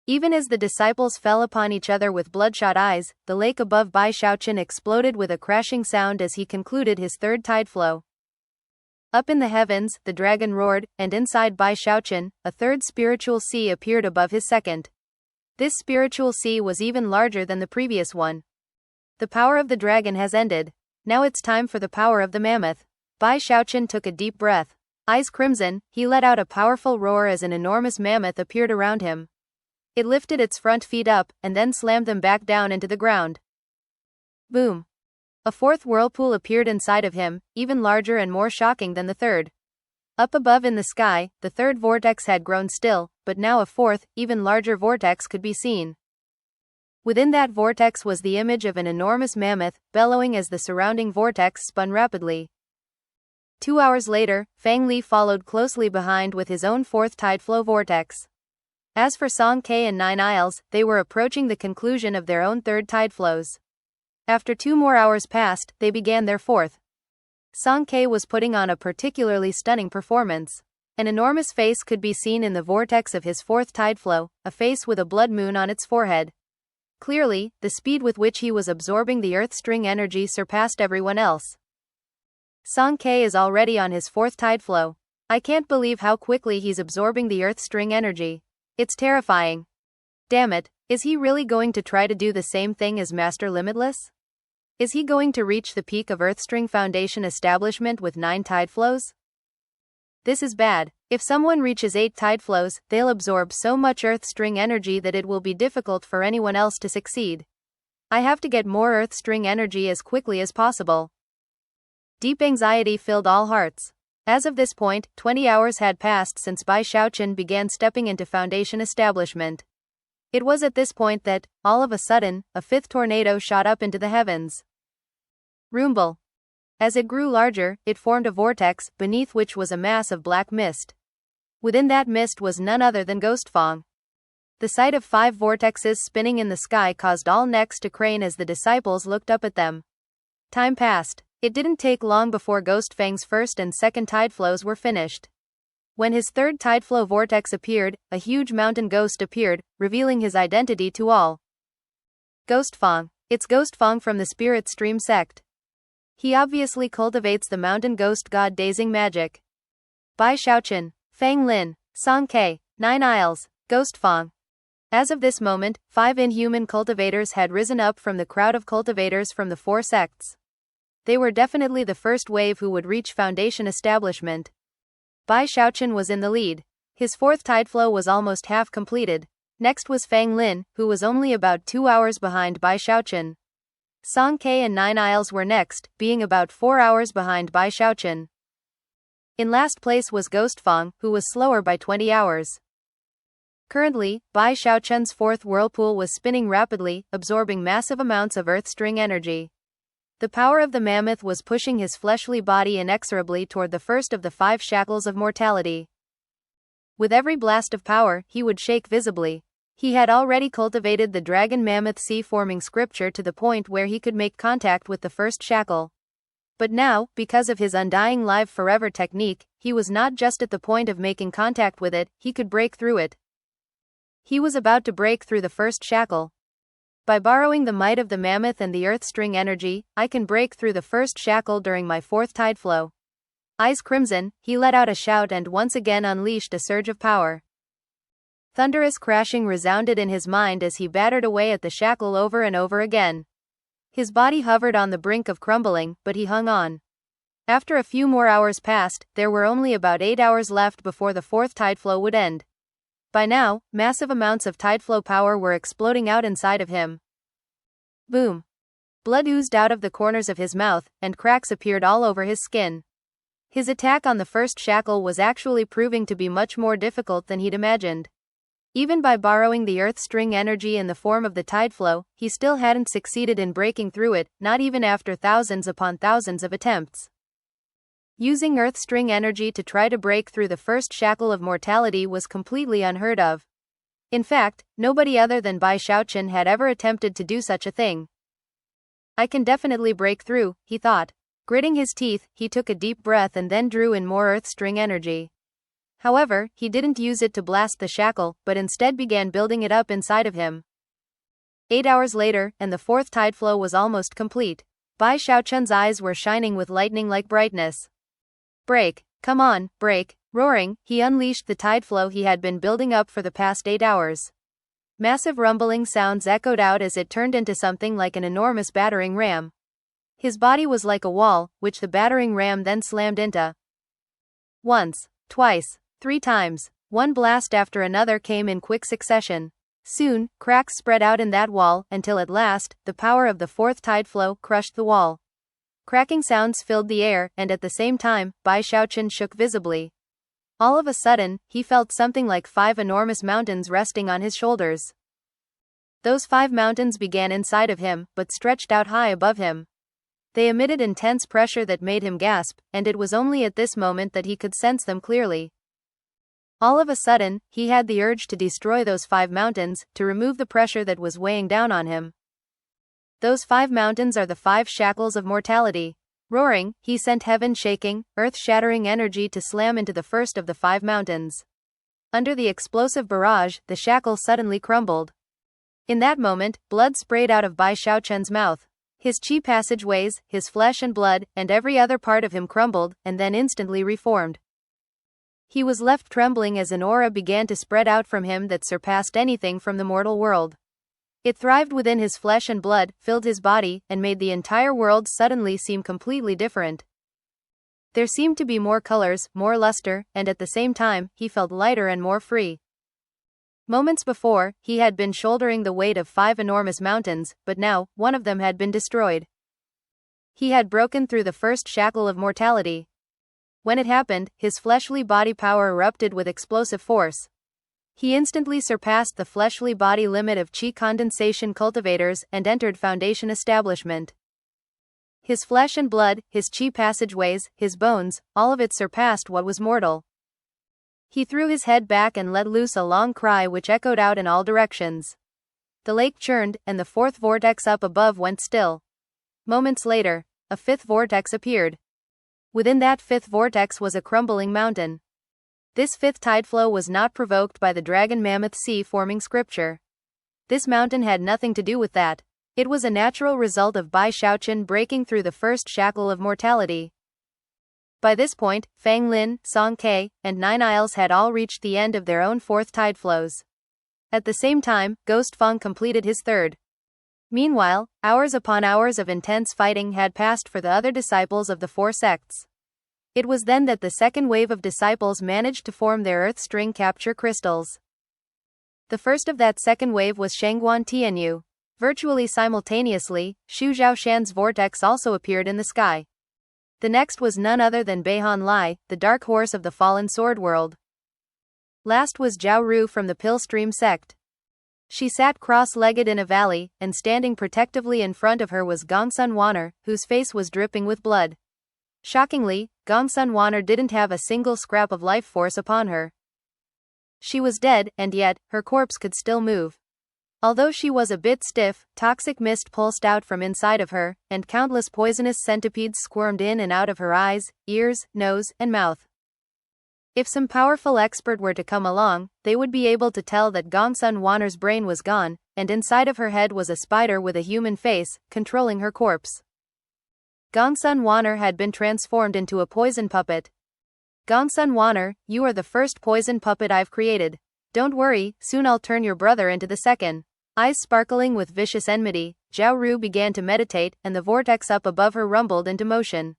Even as the disciples fell upon each other with bloodshot eyes, the lake above Bai Xiaochun exploded with a crashing sound as he concluded his 3rd tideflow. Up in the heavens, the dragon roared, and inside Bai Xiaochun, a 3rd spiritual sea appeared above his 2nd. This spiritual sea was even larger than the previous one. The power of the dragon has ended. Now it's time for the power of the mammoth. Bai Xiaochun took a deep breath. Eyes crimson, he let out a powerful roar as an enormous mammoth appeared around him. It lifted its front feet up, and then slammed them back down into the ground. Boom! A 4th whirlpool appeared inside of him, even larger and more shocking than the 3rd. Up above in the sky, the 3rd vortex had grown still, but now a 4th, even larger vortex could be seen. Within that vortex was the image of an enormous mammoth, bellowing as the surrounding vortex spun rapidly. 2 hours later, Fang Li followed closely behind with his own 4th tideflow vortex. As for Song Ke and 9 Isles, they were approaching the conclusion of their own 3rd tideflows. After 2 more hours passed, they began their 4th. Song Ke was putting on a particularly stunning performance. An enormous face could be seen in the vortex of his 4th tideflow, a face with a blood moon on its forehead. Clearly, the speed with which he was absorbing the Earthstring energy surpassed everyone else. Song Ke is already on his 4th tideflow. I can't believe how quickly he's absorbing the Earthstring energy. It's terrifying. Damn it, is he really going to try to do the same thing as Master Limitless? Is he going to reach the peak of Earthstring Foundation establishment with 9 tideflows? This is bad. If someone reaches 8 tideflows, they'll absorb so much Earthstring energy that it will be difficult for anyone else to succeed. I have to get more Earthstring energy as quickly as possible. Deep anxiety filled all hearts. As of this point, 20 hours had passed since Bai Xiaochun began stepping into Foundation establishment. It was at this point that, all of a sudden, a fifth tornado shot up into the heavens. Rumble. As it grew larger, it formed a vortex, beneath which was a mass of black mist. Within that mist was none other than Ghostfang. The sight of 5 vortexes spinning in the sky caused all necks to crane as the disciples looked up at them. Time passed. It didn't take long before Ghostfang's first and second tideflows were finished. When his third tideflow vortex appeared, a huge mountain ghost appeared, revealing his identity to all. Ghostfang. It's Ghostfang from the Spirit Stream sect. He obviously cultivates the mountain ghost god dazing magic. Bai Xiaochun, Fang Lin, Song Ke, 9 Isles, Ghostfang. As of this moment, 5 inhuman cultivators had risen up from the crowd of cultivators from the 4 sects. They were definitely the first wave who would reach Foundation establishment. Bai Xiaochun was in the lead. His 4th tideflow was almost half completed. Next was Fang Lin, who was only about 2 hours behind Bai Xiaochun. Song Ke and 9 Isles were next, being about 4 hours behind Bai Xiaochun. In last place was Ghostfang, who was slower by 20 hours. Currently, Bai Xiaochun's 4th whirlpool was spinning rapidly, absorbing massive amounts of earth string energy. The power of the mammoth was pushing his fleshly body inexorably toward the first of the 5 shackles of mortality. With every blast of power, he would shake visibly. He had already cultivated the dragon mammoth sea-forming scripture to the point where he could make contact with the first shackle. But now, because of his undying live forever technique, he was not just at the point of making contact with it, he could break through it. He was about to break through the first shackle. By borrowing the might of the mammoth and the earth string energy, I can break through the first shackle during my 4th tideflow. Eyes crimson, he let out a shout and once again unleashed a surge of power. Thunderous crashing resounded in his mind as he battered away at the shackle over and over again. His body hovered on the brink of crumbling, but he hung on. After a few more hours passed, there were only about 8 hours left before the 4th tideflow would end. By now, massive amounts of tideflow power were exploding out inside of him. Boom! Blood oozed out of the corners of his mouth, and cracks appeared all over his skin. His attack on the first shackle was actually proving to be much more difficult than he'd imagined. Even by borrowing the earth string energy in the form of the tideflow, he still hadn't succeeded in breaking through it, not even after thousands upon thousands of attempts. Using earth string energy to try to break through the first shackle of mortality was completely unheard of. In fact, nobody other than Bai Xiaochun had ever attempted to do such a thing. I can definitely break through, he thought. Gritting his teeth, he took a deep breath and then drew in more earth string energy. However, he didn't use it to blast the shackle, but instead began building it up inside of him. 8 hours later, and the 4th tideflow was almost complete. Bai Xiaochun's eyes were shining with lightning-like brightness. Break! Come on, break! Roaring, he unleashed the tideflow he had been building up for the past 8 hours. Massive rumbling sounds echoed out as it turned into something like an enormous battering ram. His body was like a wall, which the battering ram then slammed into. Once, twice, 3 times. One blast after another came in quick succession. Soon, cracks spread out in that wall, until at last, the power of the 4th tideflow crushed the wall. Cracking sounds filled the air, and at the same time, Bai Xiaochun shook visibly. All of a sudden, he felt something like 5 enormous mountains resting on his shoulders. Those 5 mountains began inside of him, but stretched out high above him. They emitted intense pressure that made him gasp, and it was only at this moment that he could sense them clearly. All of a sudden, he had the urge to destroy those 5 mountains, to remove the pressure that was weighing down on him. Those 5 mountains are the 5 shackles of mortality. Roaring, he sent heaven-shaking, earth-shattering energy to slam into the first of the 5 mountains. Under the explosive barrage, the shackle suddenly crumbled. In that moment, blood sprayed out of Bai Xiaochun's mouth. His chi passageways, his flesh and blood, and every other part of him crumbled, and then instantly reformed. He was left trembling as an aura began to spread out from him that surpassed anything from the mortal world. It thrived within his flesh and blood, filled his body, and made the entire world suddenly seem completely different. There seemed to be more colors, more luster, and at the same time, he felt lighter and more free. Moments before, he had been shouldering the weight of 5 enormous mountains, but now, one of them had been destroyed. He had broken through the first shackle of mortality. When it happened, his fleshly body power erupted with explosive force. He instantly surpassed the fleshly body limit of chi condensation cultivators and entered Foundation establishment. His flesh and blood, his chi passageways, his bones, all of it surpassed what was mortal. He threw his head back and let loose a long cry which echoed out in all directions. The lake churned, and the fourth vortex up above went still. Moments later, a fifth vortex appeared. Within that fifth vortex was a crumbling mountain. This fifth tideflow was not provoked by the dragon mammoth sea forming scripture. This mountain had nothing to do with that. It was a natural result of Bai Xiaochun breaking through the first shackle of mortality. By this point, Fang Lin, Song Ke, and Nine Isles had all reached the end of their own fourth tideflows. At the same time, Ghost Feng completed his third. Meanwhile, hours upon hours of intense fighting had passed for the other disciples of the four sects. It was then that the second wave of disciples managed to form their earth string capture crystals. The first of that second wave was Shangguan Tianyu. Virtually simultaneously, Xu Zhaoshan's vortex also appeared in the sky. The next was none other than Beihan Lai, the dark horse of the fallen sword world. Last was Zhao Ru from the Pill Stream sect. She sat cross-legged in a valley, and standing protectively in front of her was Gongsun Wan'er, whose face was dripping with blood. Shockingly, Gongsun Wan'er didn't have a single scrap of life force upon her. She was dead, and yet, her corpse could still move. Although she was a bit stiff, toxic mist pulsed out from inside of her, and countless poisonous centipedes squirmed in and out of her eyes, ears, nose, and mouth. If some powerful expert were to come along, they would be able to tell that Gongsun Wan'er's brain was gone, and inside of her head was a spider with a human face, controlling her corpse. Gongsun Wan'er had been transformed into a poison puppet. Gongsun Wan'er, you are the first poison puppet I've created. Don't worry, soon I'll turn your brother into the second. Eyes sparkling with vicious enmity, Zhao Ru began to meditate, and the vortex up above her rumbled into motion.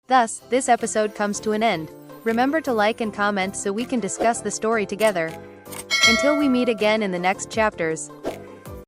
Thus, this episode comes to an end. Remember to like and comment so we can discuss the story together. Until we meet again in the next chapters.